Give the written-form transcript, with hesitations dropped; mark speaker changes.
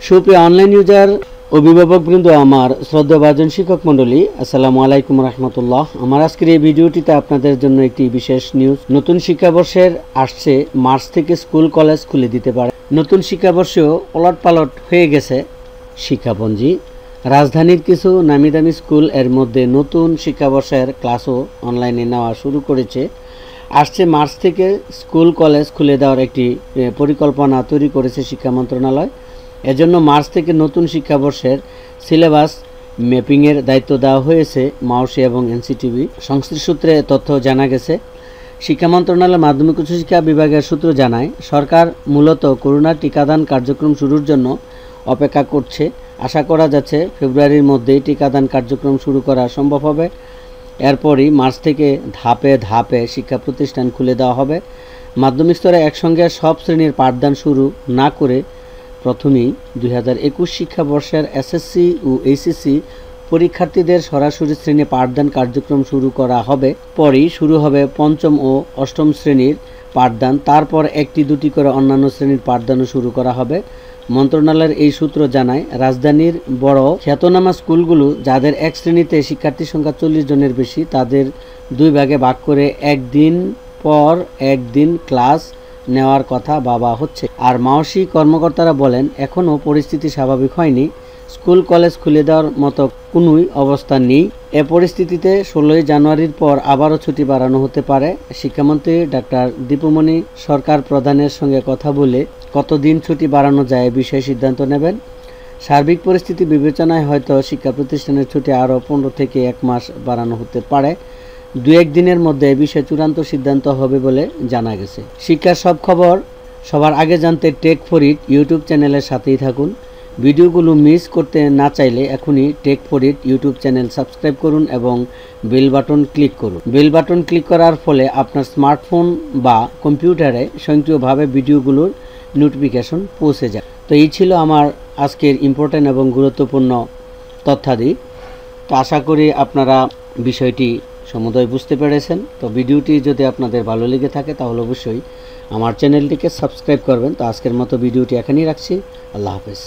Speaker 1: সুপ্রিয় online user অভিভাবকবৃন্দ, আমার শ্রদ্ধাভাজন শিক্ষক মণ্ডলী, আসসালামু আলাইকুম রহমতুল্লাহ। আমার আজকের এই ভিডিওটিতে আপনাদের জন্য একটি বিশেষ নিউজ। নতুন শিক্ষাবর্ষের আসছে মার্চ থেকে স্কুল কলেজ খুলে দিতে পারে। নতুন শিক্ষাবর্ষেও ওলটপালট হয়ে গেছে শিক্ষাপঞ্জি। রাজধানীর কিছু নামিদামি স্কুল এর মধ্যে নতুন শিক্ষাবর্ষের ক্লাসও অনলাইনে নেওয়া শুরু করেছে। আসছে মার্চ থেকে স্কুল কলেজ খুলে দেওয়ার একটি পরিকল্পনা তৈরি করেছে শিক্ষা মন্ত্রণালয়। এজন্য মার্চ থেকে নতুন শিক্ষাবর্ষের সিলেবাস ম্যাপিংয়ের দায়িত্ব দেওয়া হয়েছে মাওসি এবং এনসিটিভি। সংশ্লিষ্ট সূত্রে তথ্য জানা গেছে। শিক্ষা মন্ত্রণালয়ের মাধ্যমিক উচ্চশিক্ষা বিভাগের সূত্র জানায়, সরকার মূলত করোনা টিকাদান কার্যক্রম শুরুর জন্য অপেক্ষা করছে। আশা করা যাচ্ছে ফেব্রুয়ারির মধ্যেই টিকাদান কার্যক্রম শুরু করা সম্ভব হবে। এরপরই মার্চ থেকে ধাপে ধাপে শিক্ষা প্রতিষ্ঠান খুলে দেওয়া হবে। মাধ্যমিক স্তরে একসঙ্গে সব শ্রেণীর পাঠদান শুরু না করে প্রথমেই 2021 শিক্ষাবর্ষের এসএসসি ও এইচএসসি পরীক্ষার্থীদের সরাসরি শ্রেণী পাঠদান কার্যক্রম শুরু করা হবে। পরেই শুরু হবে পঞ্চম ও অষ্টম শ্রেণীর পাঠদান। তারপর একটি দুটি করে অন্যান্য শ্রেণীর পাঠদানও শুরু করা হবে। মন্ত্রণালয়ের এই সূত্র জানায়, রাজধানীর বড় খ্যাতনামা স্কুলগুলো, যাদের এক শ্রেণীতে শিক্ষার্থীর সংখ্যা 40 জনের বেশি, তাদের দুই ভাগে ভাগ করে একদিন পর একদিন ক্লাস নেওয়ার কথা ভাবা হচ্ছে। আর মাওসি কর্মকর্তারা বলেন, এখনও পরিস্থিতি স্বাভাবিক হয়নি। স্কুল কলেজ খুলে দেওয়ার মতো কোনোই অবস্থা নেই। এ পরিস্থিতিতে 16 জানুয়ারির পর আবারও ছুটি বাড়ানো হতে পারে। শিক্ষামন্ত্রী ডাক্তার দীপুমণি সরকার প্রধানের সঙ্গে কথা বলে কতদিন ছুটি বাড়ানো যায় এ বিষয়ে সিদ্ধান্ত নেবেন। সার্বিক পরিস্থিতি বিবেচনায় হয়তো শিক্ষা প্রতিষ্ঠানের ছুটি আরও 15 থেকে 1 মাস বাড়ানো হতে পারে। 2-1 দিনের মধ্যে এ বিষয়ে চূড়ান্ত সিদ্ধান্ত হবে বলে জানা গেছে। শিক্ষার সব খবর সবার আগে জানতে টেক ফর ইট ইউটিউব চ্যানেলের সাথেই থাকুন। ভিডিওগুলো মিস করতে না চাইলে এখনই tech for it YouTube channel subscribe করুন এবং বেল বাটন ক্লিক করুন। বেল বাটন ক্লিক করার ফলে আপনার স্মার্টফোন বা কম্পিউটারে স্বয়ংক্রিয়ভাবে ভিডিওগুলোর নোটিফিকেশন পৌঁছে যায়। তো এই ছিল আমার আজকের ইম্পর্ট্যান্ট এবং গুরুত্বপূর্ণ তথ্যাদি। তো আশা করি আপনারা বিষয়টি সমুদয় বুঝতে পেরেছেন। তো ভিডিওটি যদি আপনাদের ভালো লেগে থাকে তাহলে অবশ্যই আমার চ্যানেলটিকে সাবস্ক্রাইব করবেন। তো আজকের মতো ভিডিওটি এখানেই রাখছি। আল্লাহ হাফেজ।